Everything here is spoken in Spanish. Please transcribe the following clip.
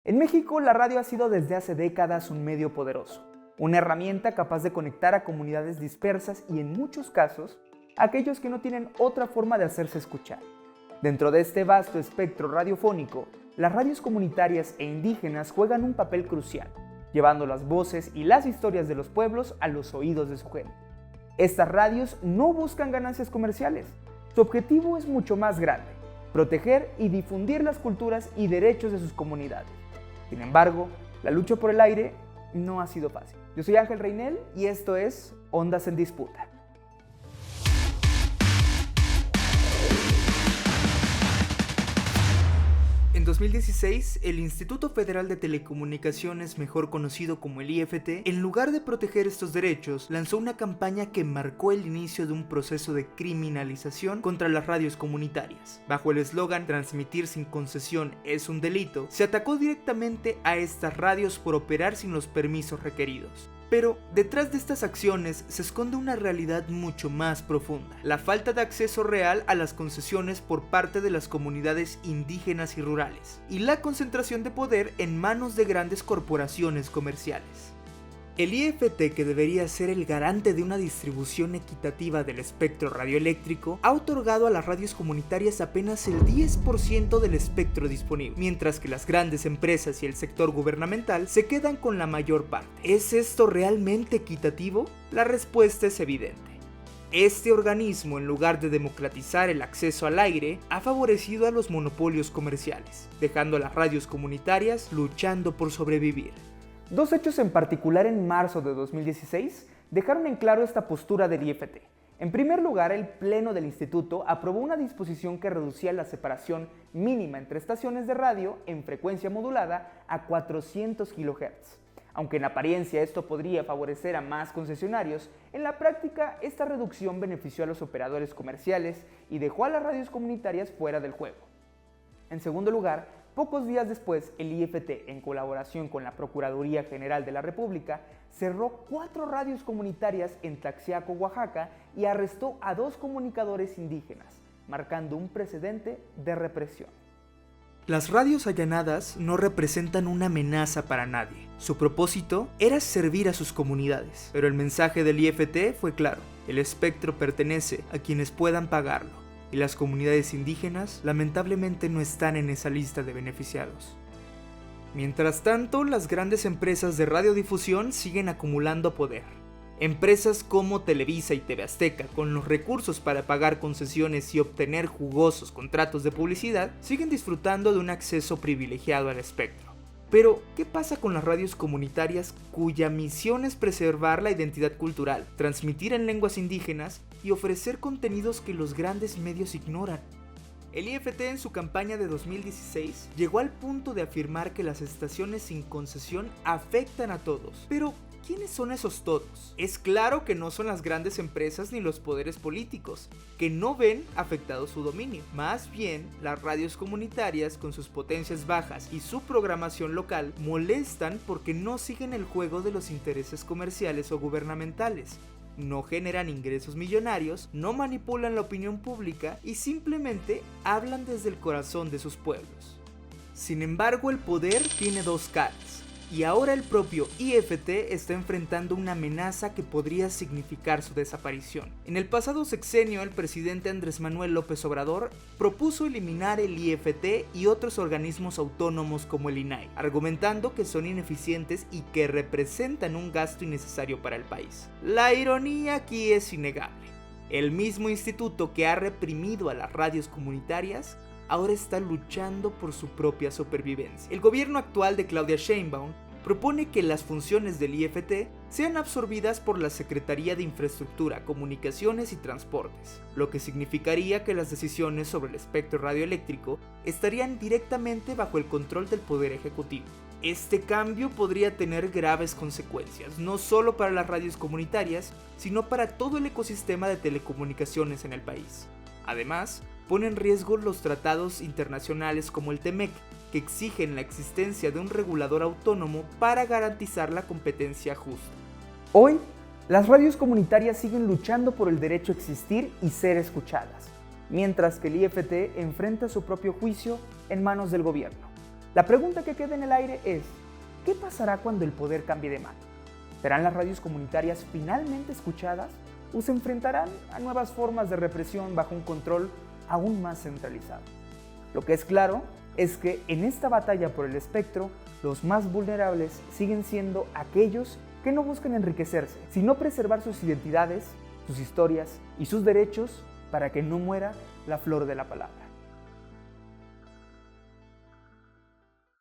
En México, la radio ha sido desde hace décadas un medio poderoso, una herramienta capaz de conectar a comunidades dispersas y, en muchos casos, a aquellos que no tienen otra forma de hacerse escuchar. Dentro de este vasto espectro radiofónico, las radios comunitarias e indígenas juegan un papel crucial, llevando las voces y las historias de los pueblos a los oídos de su gente. Estas radios no buscan ganancias comerciales, su objetivo es mucho más grande: proteger y difundir las culturas y derechos de sus comunidades. Sin embargo, la lucha por el aire no ha sido fácil. Yo soy Ángel Reinel y esto es Ondas en Disputa. En 2016, el Instituto Federal de Telecomunicaciones, mejor conocido como el IFT, en lugar de proteger estos derechos, lanzó una campaña que marcó el inicio de un proceso de criminalización contra las radios comunitarias. Bajo el eslogan "Transmitir sin concesión es un delito", se atacó directamente a estas radios por operar sin los permisos requeridos. Pero detrás de estas acciones se esconde una realidad mucho más profunda: la falta de acceso real a las concesiones por parte de las comunidades indígenas y rurales, y la concentración de poder en manos de grandes corporaciones comerciales. El IFT, que debería ser el garante de una distribución equitativa del espectro radioeléctrico, ha otorgado a las radios comunitarias apenas el 10% del espectro disponible, mientras que las grandes empresas y el sector gubernamental se quedan con la mayor parte. ¿Es esto realmente equitativo? La respuesta es evidente. Este organismo, en lugar de democratizar el acceso al aire, ha favorecido a los monopolios comerciales, dejando a las radios comunitarias luchando por sobrevivir. Dos hechos en particular en marzo de 2016 dejaron en claro esta postura del IFT. En primer lugar, el Pleno del Instituto aprobó una disposición que reducía la separación mínima entre estaciones de radio en frecuencia modulada a 400 kHz. Aunque en apariencia esto podría favorecer a más concesionarios, en la práctica esta reducción benefició a los operadores comerciales y dejó a las radios comunitarias fuera del juego. En segundo lugar, pocos días después, el IFT, en colaboración con la Procuraduría General de la República, cerró 4 radios comunitarias en Tlaxiaco, Oaxaca, y arrestó a 2 comunicadores indígenas, marcando un precedente de represión. Las radios allanadas no representan una amenaza para nadie. Su propósito era servir a sus comunidades, pero el mensaje del IFT fue claro: el espectro pertenece a quienes puedan pagarlo. Y las comunidades indígenas lamentablemente no están en esa lista de beneficiados. Mientras tanto, las grandes empresas de radiodifusión siguen acumulando poder. Empresas como Televisa y TV Azteca, con los recursos para pagar concesiones y obtener jugosos contratos de publicidad, siguen disfrutando de un acceso privilegiado al espectro. Pero, ¿qué pasa con las radios comunitarias cuya misión es preservar la identidad cultural, transmitir en lenguas indígenas y ofrecer contenidos que los grandes medios ignoran? El IFT, en su campaña de 2016, llegó al punto de afirmar que las estaciones sin concesión afectan a todos. Pero, ¿quiénes son esos todos? Es claro que no son las grandes empresas ni los poderes políticos, que no ven afectado su dominio. Más bien, las radios comunitarias, con sus potencias bajas y su programación local, molestan porque no siguen el juego de los intereses comerciales o gubernamentales. No generan ingresos millonarios, no manipulan la opinión pública y simplemente hablan desde el corazón de sus pueblos. Sin embargo, el poder tiene dos caras. Y ahora el propio IFT está enfrentando una amenaza que podría significar su desaparición. En el pasado sexenio, el presidente Andrés Manuel López Obrador propuso eliminar el IFT y otros organismos autónomos como el INAI, argumentando que son ineficientes y que representan un gasto innecesario para el país. La ironía aquí es innegable. El mismo instituto que ha reprimido a las radios comunitarias ahora está luchando por su propia supervivencia. El gobierno actual de Claudia Sheinbaum propone que las funciones del IFT sean absorbidas por la Secretaría de Infraestructura, Comunicaciones y Transportes, lo que significaría que las decisiones sobre el espectro radioeléctrico estarían directamente bajo el control del Poder Ejecutivo. Este cambio podría tener graves consecuencias, no solo para las radios comunitarias, sino para todo el ecosistema de telecomunicaciones en el país. Además, pone en riesgo los tratados internacionales como el TEMEC, que exigen la existencia de un regulador autónomo para garantizar la competencia justa. Hoy, las radios comunitarias siguen luchando por el derecho a existir y ser escuchadas, mientras que el IFT enfrenta su propio juicio en manos del gobierno. La pregunta que queda en el aire es, ¿qué pasará cuando el poder cambie de mano? ¿Serán las radios comunitarias finalmente escuchadas o se enfrentarán a nuevas formas de represión bajo un control aún más centralizado? Lo que es claro es que en esta batalla por el espectro, los más vulnerables siguen siendo aquellos que no buscan enriquecerse, sino preservar sus identidades, sus historias y sus derechos para que no muera la flor de la palabra.